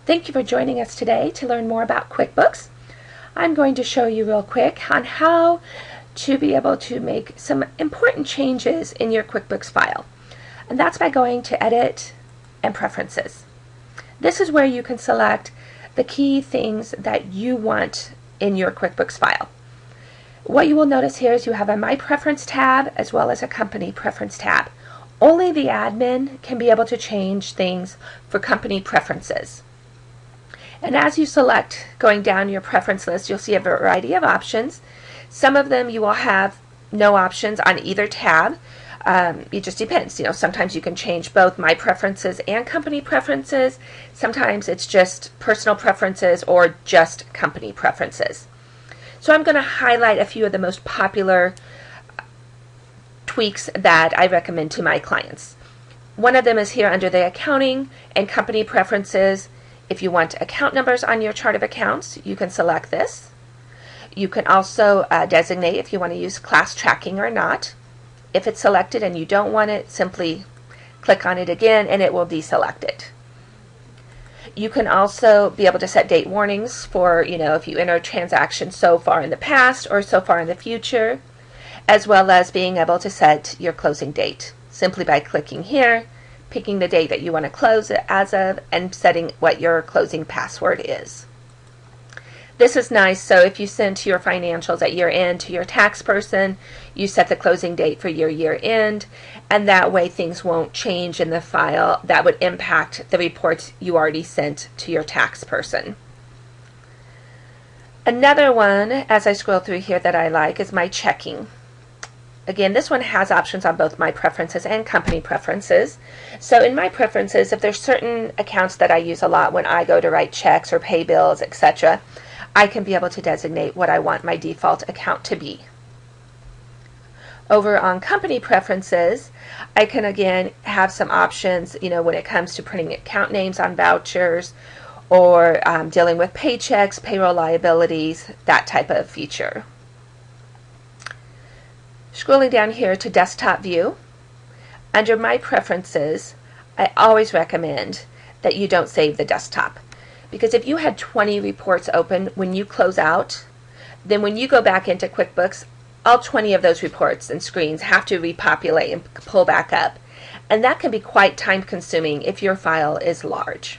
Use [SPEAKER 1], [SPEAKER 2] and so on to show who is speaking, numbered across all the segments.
[SPEAKER 1] Thank you for joining us today to learn more about QuickBooks. I'm going to show you real quick on how to be able to make some important changes in your QuickBooks file. And that's by going to Edit and Preferences. This is where you can select the key things that you want in your QuickBooks file. What you will notice here is you have a My Preference tab as well as a Company Preference tab. Only the admin can be able to change things for company preferences. And as you select going down your preference list, you'll see a variety of options. Some of them you will have no options on either tab. It just depends. Sometimes you can change both My Preferences and Company Preferences. Sometimes it's just Personal Preferences or just Company Preferences. So I'm going to highlight a few of the most popular tweaks that I recommend to my clients. One of them is here under the Accounting and Company Preferences. If you want account numbers on your chart of accounts, you can select this. You can also designate if you want to use class tracking or not. If it's selected and you don't want it, simply click on it again and it will deselect it. You can also be able to set date warnings for, if you enter a transaction so far in the past or so far in the future, as well as being able to set your closing date simply by clicking here, picking the date that you want to close it as of, and setting what your closing password is. This is nice, so if you send your financials at year end to your tax person, you set the closing date for your year end, and that way things won't change in the file that would impact the reports you already sent to your tax person. Another one, as I scroll through here, that I like is My Checking. Again, this one has options on both My Preferences and Company Preferences. So in My Preferences, if there's certain accounts that I use a lot when I go to write checks or pay bills, etc., I can be able to designate what I want my default account to be. Over on Company Preferences, I can again have some options, when it comes to printing account names on vouchers or dealing with paychecks, payroll liabilities, that type of feature. Scrolling down here to Desktop View, under My Preferences, I always recommend that you don't save the desktop. Because if you had 20 reports open when you close out, then when you go back into QuickBooks, all 20 of those reports and screens have to repopulate and pull back up. And that can be quite time consuming if your file is large.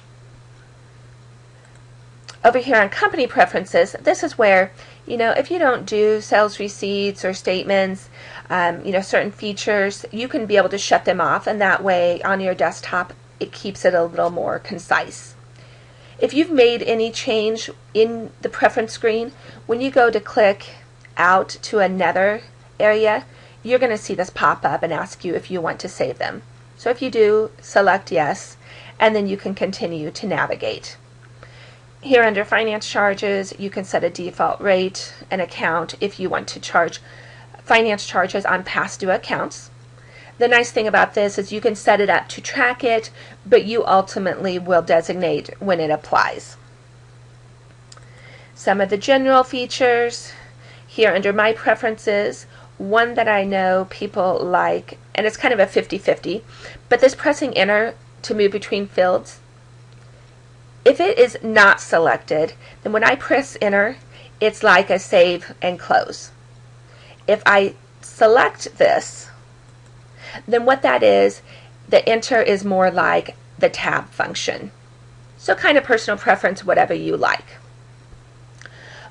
[SPEAKER 1] Over here on Company Preferences, this is where, if you don't do sales receipts or statements, certain features, you can be able to shut them off, and that way on your desktop it keeps it a little more concise. If you've made any change in the preference screen, when you go to click out to another area, you're going to see this pop up and ask you if you want to save them. So if you do, select yes, and then you can continue to navigate. Here under Finance Charges, you can set a default rate and account if you want to charge finance charges on past due accounts. The nice thing about this is you can set it up to track it, but you ultimately will designate when it applies. Some of the general features here under My Preferences, one that I know people like, and it's kind of a 50-50, but this pressing enter to move between fields, if it is not selected, then when I press enter, it's like a save and close. If I select this, then what that is, the enter is more like the tab function. So kind of personal preference, whatever you like.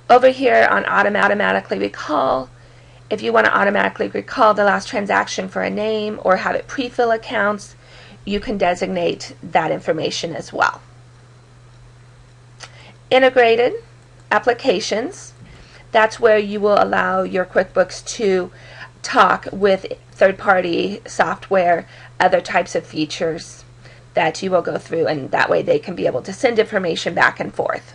[SPEAKER 1] Over here on automatically recall, if you want to automatically recall the last transaction for a name or have it pre-fill accounts, you can designate that information as well. Integrated applications, that's where you will allow your QuickBooks to talk with third-party software, other types of features that you will go through, and that way they can be able to send information back and forth.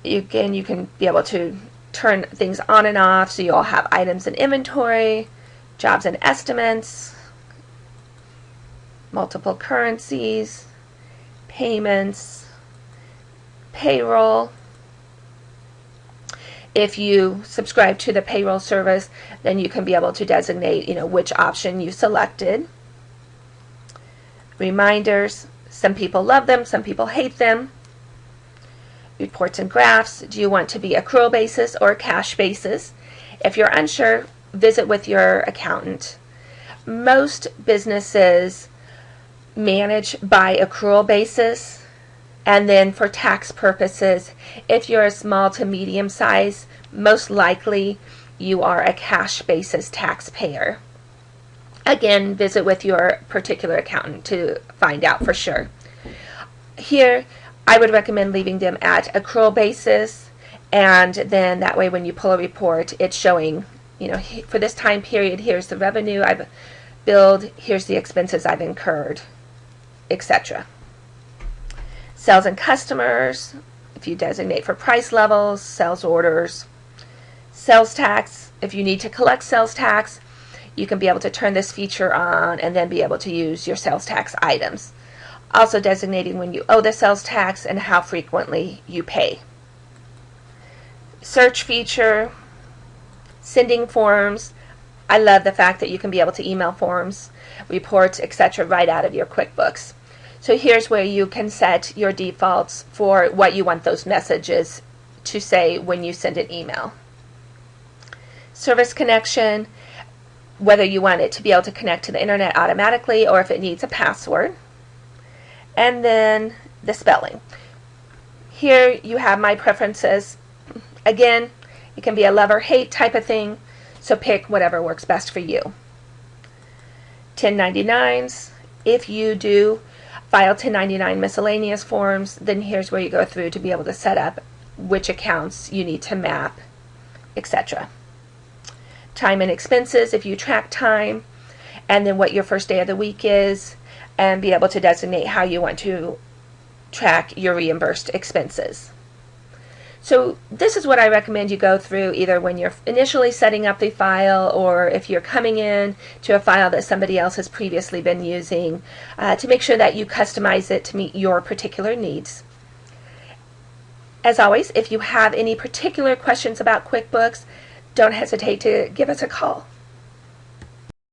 [SPEAKER 1] Again, you can be able to turn things on and off, so you'll have items in inventory, jobs and estimates, multiple currencies, payments, payroll. If you subscribe to the payroll service, then you can be able to designate, which option you selected. Reminders, Some people love them, some people hate them. Reports and graphs. Do you want to be accrual basis or cash basis? If you're unsure, visit with your accountant. Most businesses manage by accrual basis, and then for tax purposes, if you're a small to medium size, most likely you are a cash basis taxpayer. Again, visit with your particular accountant to find out for sure. Here, I would recommend leaving them at accrual basis, and then that way when you pull a report, it's showing, for this time period, here's the revenue I've billed, here's the expenses I've incurred, etc. Sales and customers, if you designate for price levels, sales orders. Sales tax, if you need to collect sales tax, you can be able to turn this feature on and then be able to use your sales tax items. Also designating when you owe the sales tax and how frequently you pay. Search feature, sending forms. I love the fact that you can be able to email forms, reports, etc. right out of your QuickBooks. So here's where you can set your defaults for what you want those messages to say when you send an email. Service connection, whether you want it to be able to connect to the internet automatically or if it needs a password. And then the spelling. Here you have my preferences. Again, it can be a love or hate type of thing, so pick whatever works best for you. 1099s, if you do file 1099 miscellaneous forms, then here's where you go through to be able to set up which accounts you need to map, etc. Time and expenses, if you track time, and then what your first day of the week is, and be able to designate how you want to track your reimbursed expenses. So this is what I recommend you go through either when you're initially setting up the file or if you're coming in to a file that somebody else has previously been using to make sure that you customize it to meet your particular needs. As always, if you have any particular questions about QuickBooks, don't hesitate to give us a call.